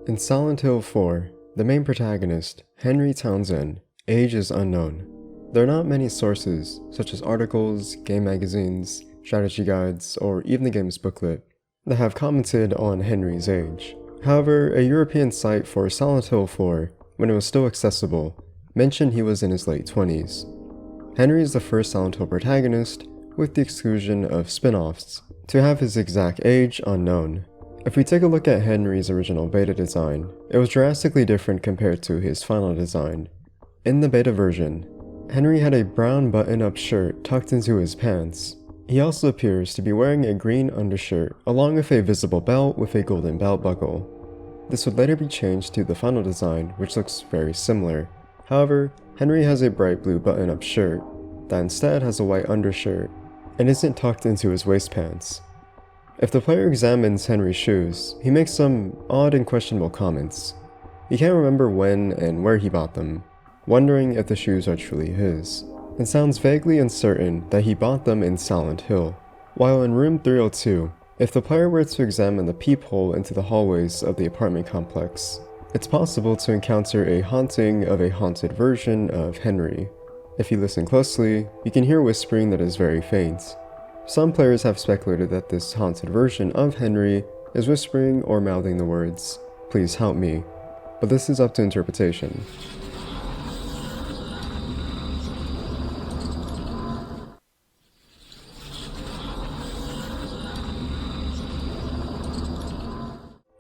In Silent Hill 4, the main protagonist, Henry Townshend, age is unknown. There are not many sources, such as articles, game magazines, strategy guides, or even the game's booklet, that have commented on Henry's age. However, a European site for Silent Hill 4, when it was still accessible, mentioned he was in his late 20s. Henry is the first Silent Hill protagonist, with the exclusion of spin-offs, to have his exact age unknown. If we take a look at Henry's original beta design, it was drastically different compared to his final design. In the beta version, Henry had a brown button-up shirt tucked into his pants. He also appears to be wearing a green undershirt along with a visible belt with a golden belt buckle. This would later be changed to the final design, which looks very similar. However, Henry has a bright blue button-up shirt that instead has a white undershirt and isn't tucked into his waistpants. If the player examines Henry's shoes, he makes some odd and questionable comments. He can't remember when and where he bought them, wondering if the shoes are truly his, and sounds vaguely uncertain that he bought them in Silent Hill. While in room 302, if the player were to examine the peephole into the hallways of the apartment complex, it's possible to encounter a haunting of a haunted version of Henry. If you listen closely, you can hear whispering that is very faint. Some players have speculated that this haunted version of Henry is whispering or mouthing the words, "Please help me," but this is up to interpretation.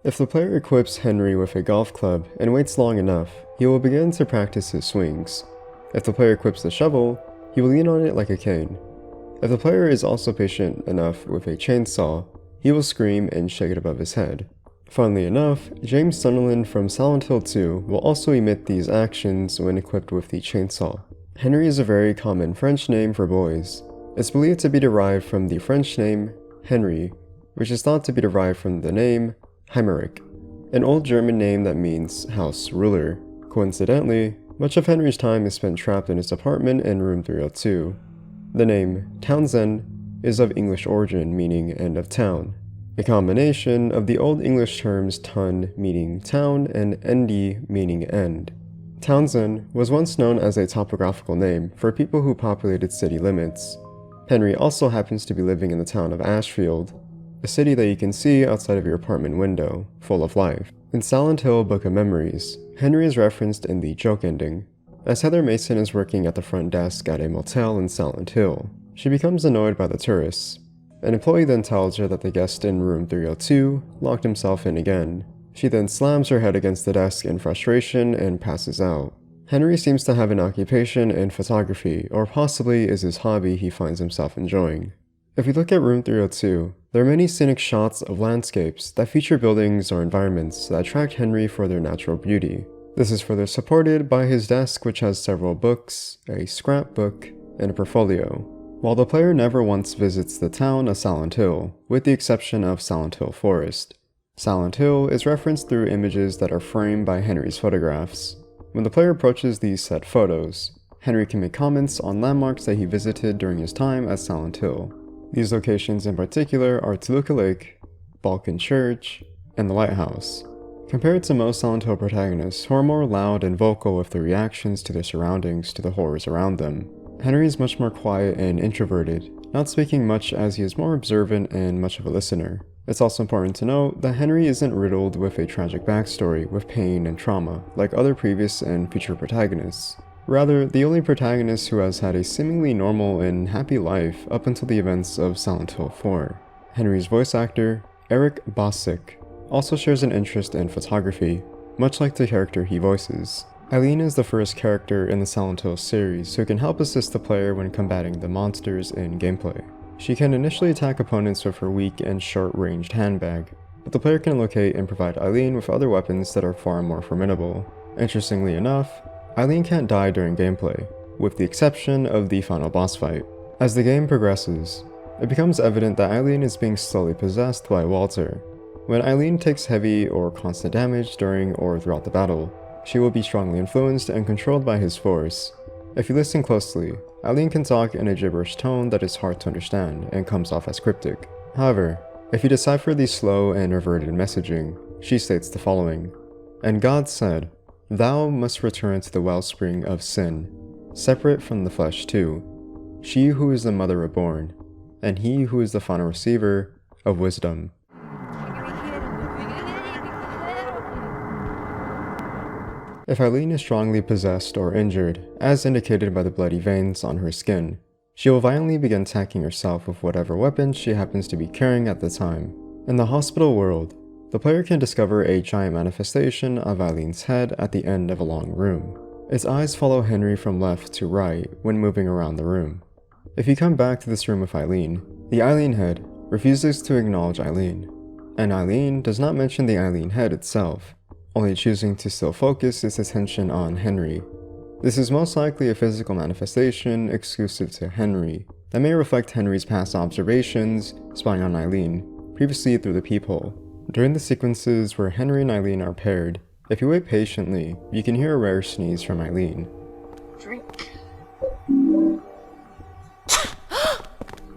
If the player equips Henry with a golf club and waits long enough, he will begin to practice his swings. If the player equips the shovel, he will lean on it like a cane. If the player is also patient enough with a chainsaw, he will scream and shake it above his head. Funnily enough, James Sunderland from Silent Hill 2 will also emit these actions when equipped with the chainsaw. Henry is a very common French name for boys. It's believed to be derived from the French name Henry, which is thought to be derived from the name Heimerick, an old German name that means house ruler. Coincidentally, much of Henry's time is spent trapped in his apartment in room 302. The name Townshend is of English origin, meaning end of town, a combination of the Old English terms tun meaning town and endi meaning end. Townshend was once known as a topographical name for people who populated city limits. Henry also happens to be living in the town of Ashfield, a city that you can see outside of your apartment window, full of life. In Silent Hill Book of Memories, Henry is referenced in the joke ending. As Heather Mason is working at the front desk at a motel in Silent Hill, she becomes annoyed by the tourists. An employee then tells her that the guest in room 302 locked himself in again. She then slams her head against the desk in frustration and passes out. Henry seems to have an occupation in photography, or possibly is his hobby he finds himself enjoying. If we look at room 302, there are many scenic shots of landscapes that feature buildings or environments that attract Henry for their natural beauty. This is further supported by his desk, which has several books, a scrapbook, and a portfolio. While the player never once visits the town of Silent Hill, with the exception of Silent Hill Forest. Silent Hill is referenced through images that are framed by Henry's photographs. When the player approaches these said photos, Henry can make comments on landmarks that he visited during his time at Silent Hill. These locations in particular are Toluca Lake, Balkan Church, and the Lighthouse. Compared to most Silent Hill protagonists who are more loud and vocal with their reactions to their surroundings to the horrors around them, Henry is much more quiet and introverted, not speaking much as he is more observant and much of a listener. It's also important to note that Henry isn't riddled with a tragic backstory with pain and trauma like other previous and future protagonists. Rather, the only protagonist who has had a seemingly normal and happy life up until the events of Silent Hill 4. Henry's voice actor, Eric Bosick, also shares an interest in photography, much like the character he voices. Eileen is the first character in the Silent Hill series who can help assist the player when combating the monsters in gameplay. She can initially attack opponents with her weak and short-ranged handbag, but the player can locate and provide Eileen with other weapons that are far more formidable. Interestingly enough, Eileen can't die during gameplay, with the exception of the final boss fight. As the game progresses, it becomes evident that Eileen is being slowly possessed by Walter. When Eileen takes heavy or constant damage during or throughout the battle, she will be strongly influenced and controlled by his force. If you listen closely, Eileen can talk in a gibberish tone that is hard to understand and comes off as cryptic. However, if you decipher the slow and reverted messaging, she states the following: And God said, "Thou must return to the wellspring of sin, separate from the flesh too, she who is the mother reborn, and he who is the final receiver of wisdom." If Eileen is strongly possessed or injured, as indicated by the bloody veins on her skin, she will violently begin attacking herself with whatever weapon she happens to be carrying at the time. In the hospital world, the player can discover a giant manifestation of Eileen's head at the end of a long room. Its eyes follow Henry from left to right when moving around the room. If you come back to this room with Eileen, the Eileen head refuses to acknowledge Eileen, and Eileen does not mention the Eileen head itself, only choosing to still focus its attention on Henry. This is most likely a physical manifestation exclusive to Henry that may reflect Henry's past observations spying on Eileen, previously through the peephole. During the sequences where Henry and Eileen are paired, if you wait patiently, you can hear a rare sneeze from Eileen. Drink.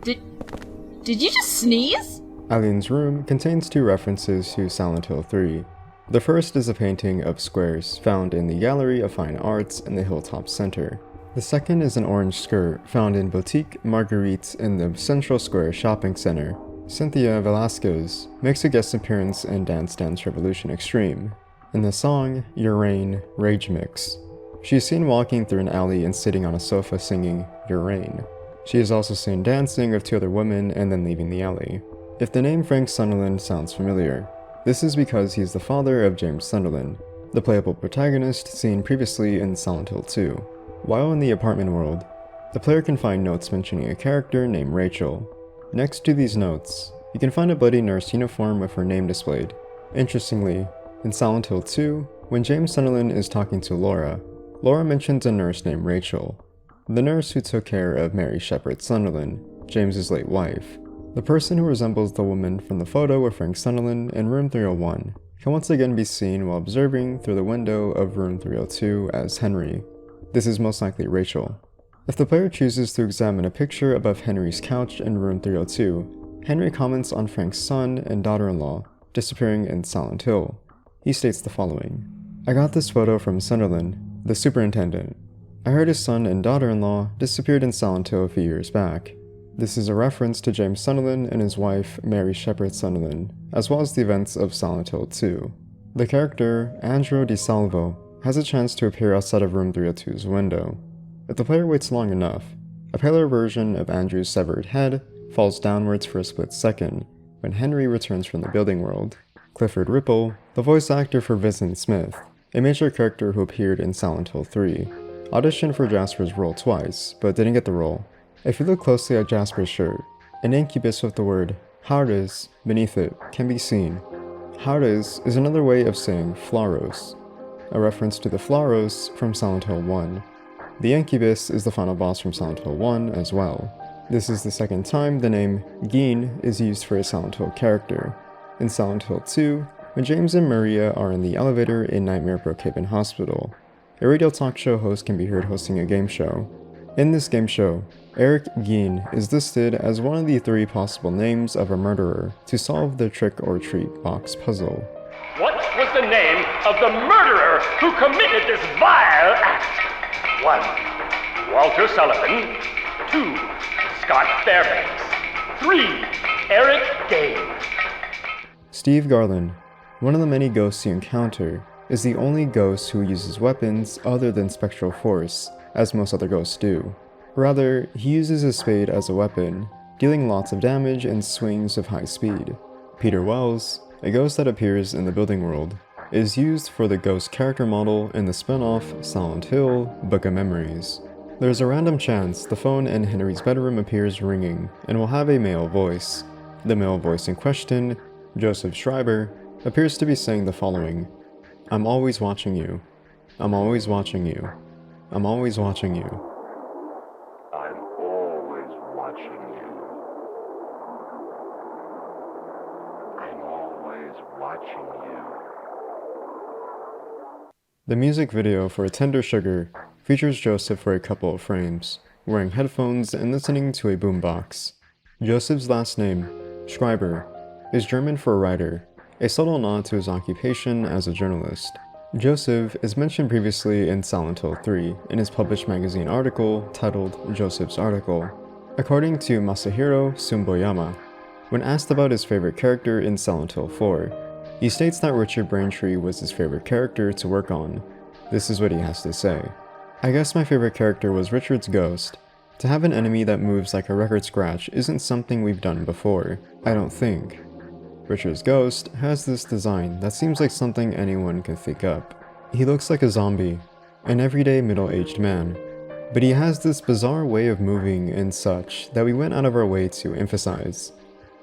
Did you just sneeze? Eileen's room contains two references to Silent Hill 3. The first is a painting of squares found in the Gallery of Fine Arts in the Hilltop Center. The second is an orange skirt found in Boutique Marguerite in the Central Square Shopping Center. Cynthia Velasquez makes a guest appearance in Dance Dance Revolution Extreme in the song Your Rain Rage Mix. She is seen walking through an alley and sitting on a sofa singing Your Rain. She is also seen dancing with two other women and then leaving the alley. If the name Frank Sunderland sounds familiar, this is because he is the father of James Sunderland, the playable protagonist seen previously in Silent Hill 2. While in the apartment world, the player can find notes mentioning a character named Rachel. Next to these notes, you can find a bloody nurse uniform with her name displayed. Interestingly, in Silent Hill 2, when James Sunderland is talking to Laura mentions a nurse named Rachel, the nurse who took care of Mary Shepard Sunderland, James's late wife. The person who resembles the woman from the photo of Frank Sunderland in room 301 can once again be seen while observing through the window of room 302 as Henry. This is most likely Rachel. If the player chooses to examine a picture above Henry's couch in room 302, Henry comments on Frank's son and daughter-in-law disappearing in Silent Hill. He states the following: "I got this photo from Sunderland, the superintendent. I heard his son and daughter-in-law disappeared in Silent Hill a few years back." This is a reference to James Sunderland and his wife, Mary Shepard Sunderland, as well as the events of Silent Hill 2. The character, Andrew DiSalvo, has a chance to appear outside of room 302's window. If the player waits long enough, a paler version of Andrew's severed head falls downwards for a split second when Henry returns from the building world. Clifford Ripple, the voice actor for Vincent Smith, a major character who appeared in Silent Hill 3, auditioned for Jasper's role twice, but didn't get the role. If you look closely at Jasper's shirt, an incubus with the word Hauntings beneath it can be seen. Hauntings is another way of saying Flaros, a reference to the Flaros from Silent Hill 1. The incubus is the final boss from Silent Hill 1 as well. This is the second time the name Geen is used for a Silent Hill character. In Silent Hill 2, when James and Maria are in the elevator in Nightmare Brookhaven Hospital, a radio talk show host can be heard hosting a game show. In this game show, Eric Geen is listed as one of the 3 possible names of a murderer to solve the trick-or-treat box puzzle. What was the name of the murderer who committed this vile act? 1. Walter Sullivan. 2. Scott Fairbanks. 3. Eric Gaines. Steve Garland, one of the many ghosts you encounter, is the only ghost who uses weapons other than spectral force, as most other ghosts do. Rather, he uses his spade as a weapon, dealing lots of damage and swings of high speed. Peter Wells, a ghost that appears in the building world, is used for the ghost character model in the spin-off Silent Hill Book of Memories. There's a random chance the phone in Henry's bedroom appears ringing and will have a male voice. The male voice in question, Joseph Schreiber, appears to be saying the following: "I'm always watching you. I'm always watching you. I'm always watching you." I'm always watching you. I'm always watching you. The music video for Tender Sugar features Joseph for a couple of frames, wearing headphones and listening to a boombox. Joseph's last name, Schreiber, is German for writer, a subtle nod to his occupation as a journalist. Joseph is mentioned previously in Silent Hill 3 in his published magazine article titled Joseph's Article. According to Masahiro Sumboyama, when asked about his favorite character in Silent Hill 4, he states that Richard Braintree was his favorite character to work on. This is what he has to say. "I guess my favorite character was Richard's ghost. To have an enemy that moves like a record scratch isn't something we've done before, I don't think. Richard's ghost has this design that seems like something anyone can think up. He looks like a zombie, an everyday middle-aged man, but he has this bizarre way of moving and such that we went out of our way to emphasize.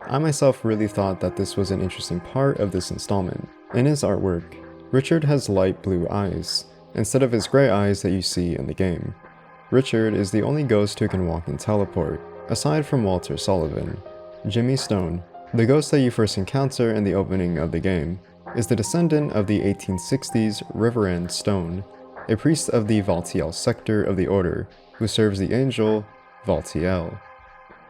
I myself really thought that this was an interesting part of this installment. In his artwork, Richard has light blue eyes, instead of his gray eyes that you see in the game. Richard is the only ghost who can walk and teleport, aside from Walter Sullivan. Jimmy Stone, the ghost that you first encounter in the opening of the game, is the descendant of the 1860s Reverend Stone, a priest of the Valtiel sector of the Order, who serves the angel Valtiel.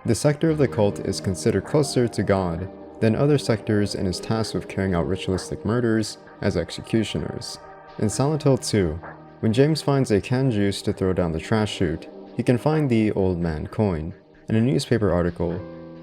The sector of the cult is considered closer to God than other sectors and is tasked with carrying out ritualistic murders as executioners. In Silent Hill 2, when James finds a canned juice to throw down the trash chute, he can find the Old Man coin in a newspaper article.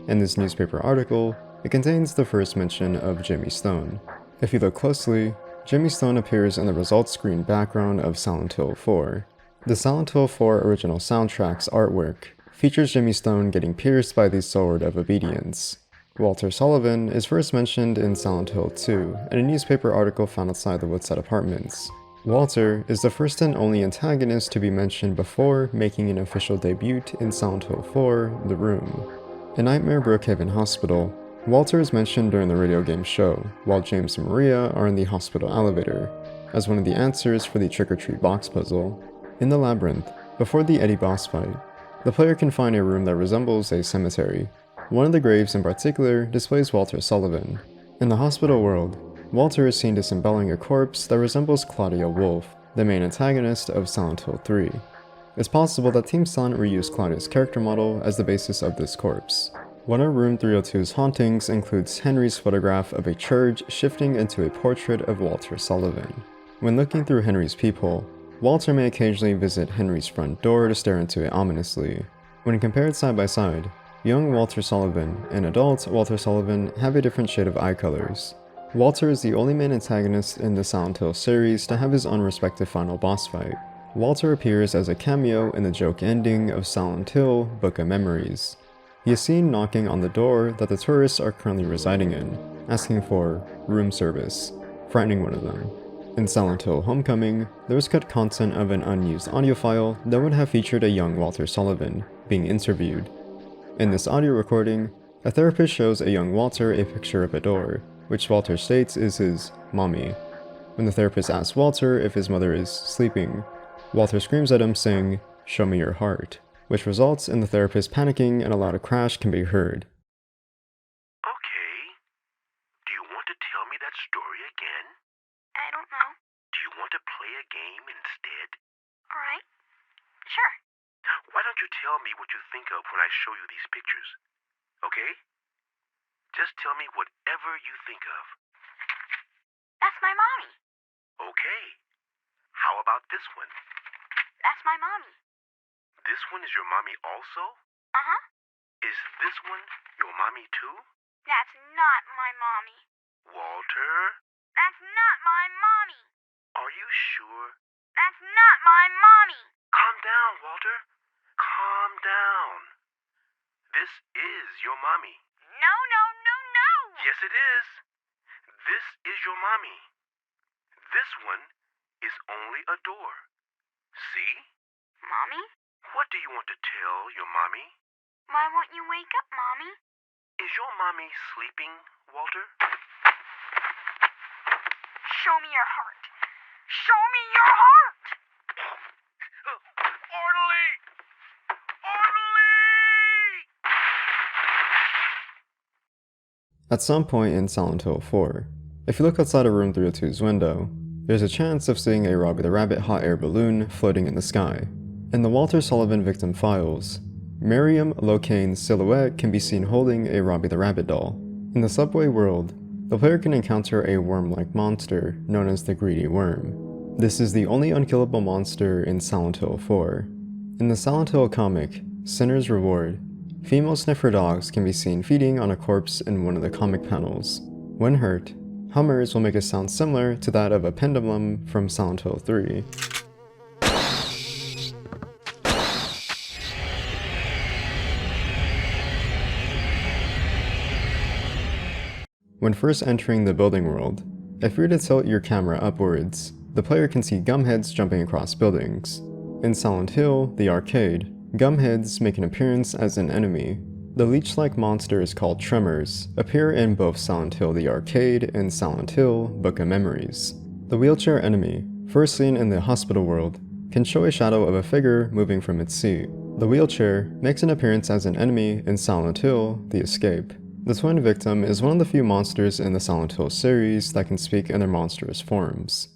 In this newspaper article, it contains the first mention of Jimmy Stone. If you look closely, Jimmy Stone appears in the results screen background of Silent Hill 4. The Silent Hill 4 original soundtrack's artwork features Jimmy Stone getting pierced by the Sword of Obedience. Walter Sullivan is first mentioned in Silent Hill 2 in a newspaper article found outside the Woodside Apartments. Walter is the first and only antagonist to be mentioned before making an official debut in Silent Hill 4, The Room. In Nightmare Brookhaven Hospital, Walter is mentioned during the radio game show, while James and Maria are in the hospital elevator, as one of the answers for the trick-or-treat box puzzle. In the labyrinth, before the Eddie boss fight, the player can find a room that resembles a cemetery. One of the graves in particular displays Walter Sullivan. In the hospital world, Walter is seen disemboweling a corpse that resembles Claudia Wolf, the main antagonist of Silent Hill 3. It's possible that Team Silent reused Claudia's character model as the basis of this corpse. One of Room 302's hauntings includes Henry's photograph of a church shifting into a portrait of Walter Sullivan. When looking through Henry's peephole, Walter may occasionally visit Henry's front door to stare into it ominously. When compared side by side, young Walter Sullivan and adult Walter Sullivan have a different shade of eye colors. Walter is the only main antagonist in the Silent Hill series to have his own respective final boss fight. Walter appears as a cameo in the joke ending of Silent Hill Book of Memories. He is seen knocking on the door that the tourists are currently residing in, asking for room service, frightening one of them. In Silent Hill Homecoming, there was cut content of an unused audio file that would have featured a young Walter Sullivan being interviewed. In this audio recording, a therapist shows a young Walter a picture of a door, which Walter states is his mommy. When the therapist asks Walter if his mother is sleeping, Walter screams at him saying, "Show me your heart," which results in the therapist panicking and a loud crash can be heard. Okay. Do you want to tell me that story again? I don't know. Do you want to play a game instead? Alright. Sure. Why don't you tell me what you think of when I show you these pictures? Okay? Just tell me whatever you think of. That's my mommy. Okay. How about this one? That's my mommy. This one is your mommy also? Uh-huh. Is this one your mommy too? That's not my mommy. Walter? That's not my mommy. Are you sure? That's not my mommy. Calm down, Walter. Calm down. This is your mommy. No, no, no, no. Yes, it is. This is your mommy. This one is only a door. See? Mommy? What do you want to tell your mommy? Why won't you wake up, Mommy? Is your mommy sleeping, Walter? Show me your heart. Show me your heart! Orderly! Orderly! At some point in Silent Hill 4, if you look outside of Room 302's window, there's a chance of seeing a Robbie the Rabbit hot air balloon floating in the sky. In the Walter Sullivan victim files, Miriam Locane's silhouette can be seen holding a Robbie the Rabbit doll. In the subway world, the player can encounter a worm-like monster known as the Greedy Worm. This is the only unkillable monster in Silent Hill 4. In the Silent Hill comic, Sinner's Reward, female sniffer dogs can be seen feeding on a corpse in one of the comic panels. When hurt, hummers will make a sound similar to that of a pendulum from Silent Hill 3. When first entering the building world, if you were to tilt your camera upwards, the player can see gumheads jumping across buildings. In Silent Hill, the arcade, gumheads make an appearance as an enemy. The leech-like monsters called Tremors appear in both Silent Hill the Arcade and Silent Hill Book of Memories. The wheelchair enemy, first seen in the hospital world, can show a shadow of a figure moving from its seat. The wheelchair makes an appearance as an enemy in Silent Hill the Escape. The twin victim is one of the few monsters in the Silent Hill series that can speak in their monstrous forms.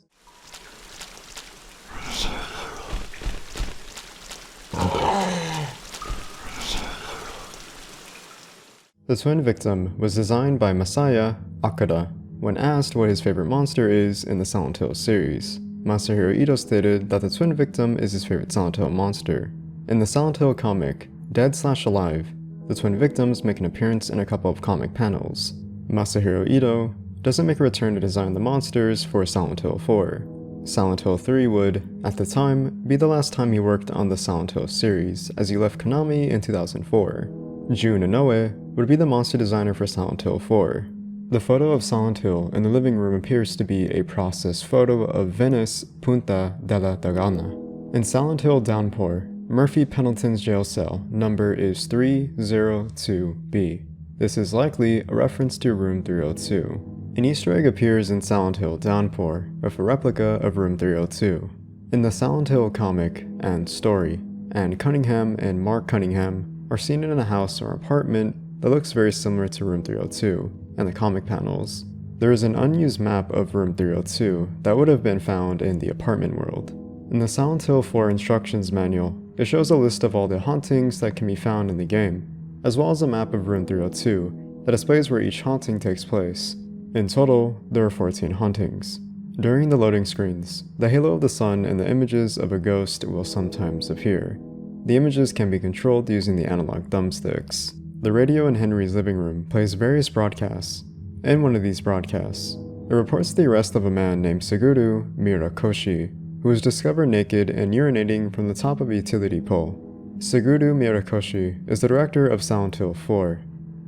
The twin victim was designed by Masaya Akira. When asked what his favorite monster is in the Silent Hill series, Masahiro Ito stated that the twin victim is his favorite Silent Hill monster. In the Silent Hill comic, Dead/Alive, the twin victims make an appearance in a couple of comic panels. Masahiro Ito doesn't make a return to design the monsters for Silent Hill 4. Silent Hill 3 would, at the time, be the last time he worked on the Silent Hill series, as he left Konami in 2004. Jun Inoue would be the monster designer for Silent Hill 4. The photo of Silent Hill in the living room appears to be a processed photo of Venice Punta della Dogana. In Silent Hill Downpour, Murphy Pendleton's jail cell number is 302B. This is likely a reference to room 302. An Easter egg appears in Silent Hill Downpour with a replica of room 302. In the Silent Hill comic and story, Anne Cunningham and Mark Cunningham are seen in a house or apartment that looks very similar to room 302 in the comic panels. There is an unused map of room 302 that would have been found in the apartment world. In the Silent Hill 4 instructions manual, it shows a list of all the hauntings that can be found in the game, as well as a map of room 302 that displays where each haunting takes place. In total, there are 14 hauntings. During the loading screens, the halo of the sun and the images of a ghost will sometimes appear. The images can be controlled using the analog thumbsticks. The radio in Henry's living room plays various broadcasts. In one of these broadcasts, it reports the arrest of a man named Suguru Mirakoshi, who was discovered naked and urinating from the top of a utility pole. Suguru Mirakoshi is the director of Silent Hill 4.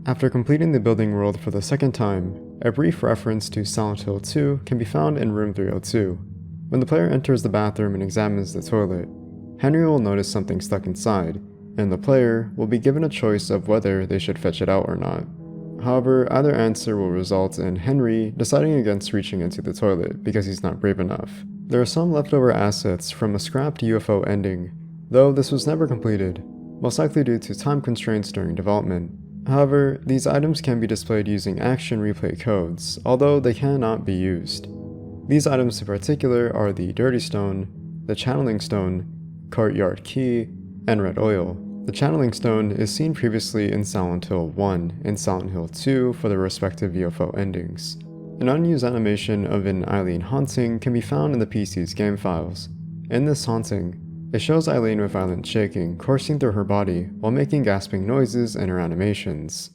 After completing the building world for the second time, a brief reference to Silent Hill 2 can be found in room 302. When the player enters the bathroom and examines the toilet, Henry will notice something stuck inside, and the player will be given a choice of whether they should fetch it out or not. However, either answer will result in Henry deciding against reaching into the toilet because he's not brave enough. There are some leftover assets from a scrapped UFO ending, though this was never completed, most likely due to time constraints during development. However, these items can be displayed using action replay codes, although they cannot be used. These items in particular are the Dirty Stone, the Channeling Stone, Courtyard Key, and Red Oil. The Channeling Stone is seen previously in Silent Hill 1 and Silent Hill 2 for their respective UFO endings. An unused animation of an Eileen haunting can be found in the PC's game files. In this haunting, it shows Eileen with violent shaking coursing through her body while making gasping noises in her animations.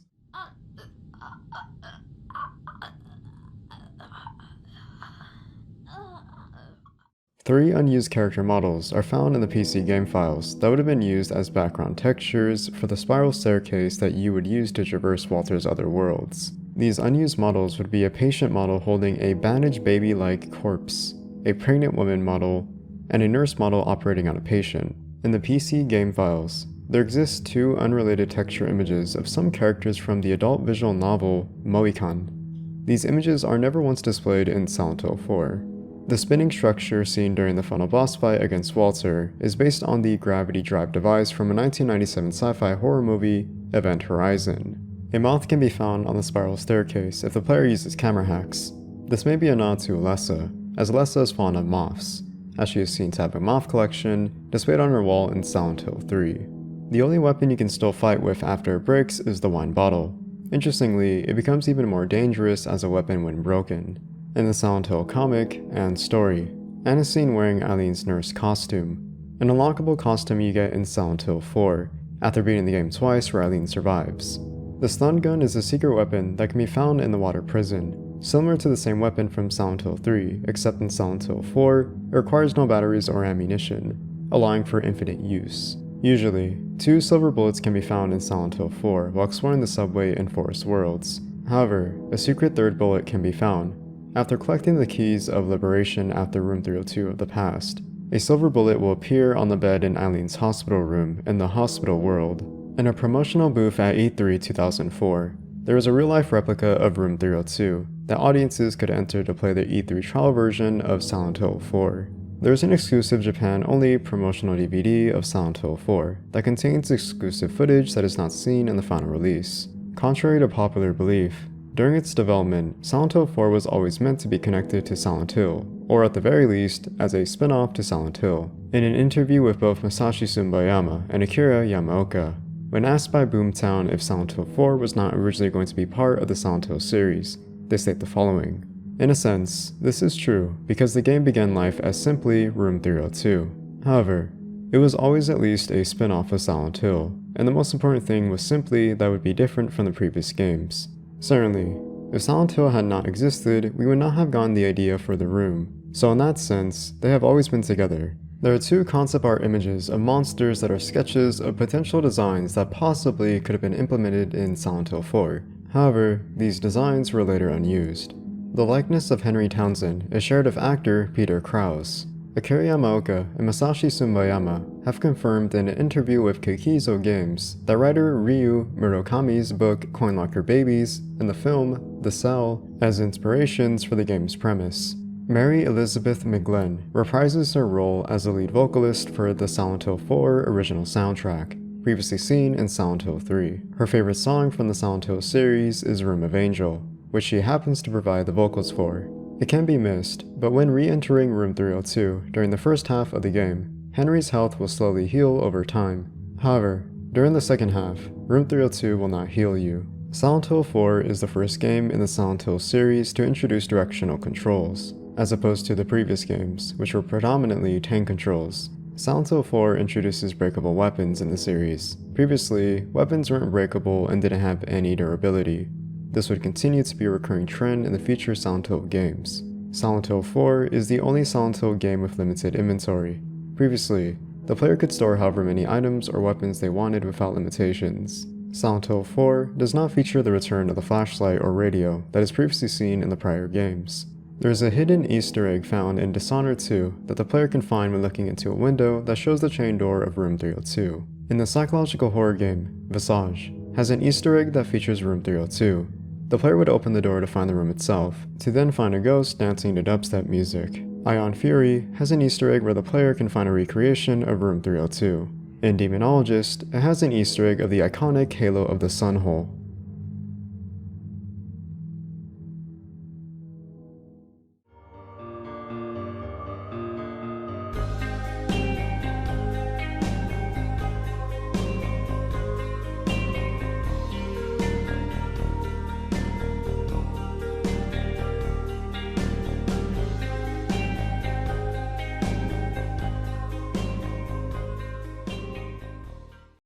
Three unused character models are found in the PC game files that would have been used as background textures for the spiral staircase that you would use to traverse Walter's other worlds. These unused models would be a patient model holding a bandaged baby-like corpse, a pregnant woman model, and a nurse model operating on a patient. In the PC game files, there exist two unrelated texture images of some characters from the adult visual novel Mohican. These images are never once displayed in Silent Hill 4. The spinning structure seen during the final boss fight against Walter is based on the gravity drive device from a 1997 sci-fi horror movie, Event Horizon. A moth can be found on the spiral staircase if the player uses camera hacks. This may be a nod to Alessa, as Alessa is fond of moths, as she is seen to have a moth collection displayed on her wall in Silent Hill 3. The only weapon you can still fight with after it breaks is the wine bottle. Interestingly, it becomes even more dangerous as a weapon when broken. In the Silent Hill comic and story, and is seen wearing Eileen's nurse costume, an unlockable costume you get in Silent Hill 4, after beating the game twice where Eileen survives. The stun gun is a secret weapon that can be found in the water prison, similar to the same weapon from Silent Hill 3, except in Silent Hill 4, it requires no batteries or ammunition, allowing for infinite use. Usually, 2 silver bullets can be found in Silent Hill 4 while exploring the subway and forest worlds. However, a secret 3rd bullet can be found. After collecting the keys of liberation after Room 302 of the past, a silver bullet will appear on the bed in Eileen's hospital room in the hospital world. In a promotional booth at E3 2004, there is a real-life replica of Room 302 that audiences could enter to play the E3 trial version of Silent Hill 4. There is an exclusive Japan-only promotional DVD of Silent Hill 4 that contains exclusive footage that is not seen in the final release. Contrary to popular belief, during its development, Silent Hill 4 was always meant to be connected to Silent Hill, or at the very least, as a spin-off to Silent Hill. In an interview with both Masashi Sumbayama and Akira Yamaoka, when asked by Boomtown if Silent Hill 4 was not originally going to be part of the Silent Hill series, they state the following. In a sense, this is true because the game began life as simply Room 302. However, it was always at least a spin-off of Silent Hill, and the most important thing was simply that it would be different from the previous games. Certainly, if Silent Hill had not existed, we would not have gotten the idea for the room, so in that sense, they have always been together. There are 2 concept art images of monsters that are sketches of potential designs that possibly could have been implemented in Silent Hill 4. However, these designs were later unused. The likeness of Henry Townshend is shared with actor Peter Krause. Akira Yamaoka and Masashi Sumbayama have confirmed in an interview with Keikizo Games that writer Ryu Murakami's book Coin Locker Babies and the film The Cell as inspirations for the game's premise. Mary Elizabeth McGlynn reprises her role as the lead vocalist for the Silent Hill 4 original soundtrack, previously seen in Silent Hill 3. Her favorite song from the Silent Hill series is Room of Angel, which she happens to provide the vocals for. It can be missed, but when re-entering Room 302 during the first half of the game, Henry's health will slowly heal over time. However, during the second half, Room 302 will not heal you. Silent Hill 4 is the first game in the Silent Hill series to introduce directional controls, as opposed to the previous games, which were predominantly tank controls. Silent Hill 4 introduces breakable weapons in the series. Previously, weapons weren't breakable and didn't have any durability. This would continue to be a recurring trend in the future Silent Hill games. Silent Hill 4 is the only Silent Hill game with limited inventory. Previously, the player could store however many items or weapons they wanted without limitations. Silent Hill 4 does not feature the return of the flashlight or radio that is previously seen in the prior games. There is a hidden Easter egg found in Dishonored 2 that the player can find when looking into a window that shows the chain door of Room 302. In the psychological horror game, Visage has an Easter egg that features Room 302. The player would open the door to find the room itself, to then find a ghost dancing to dubstep music. Ion Fury has an Easter egg where the player can find a recreation of Room 302. In Demonologist, it has an Easter egg of the iconic Halo of the Sun Hole.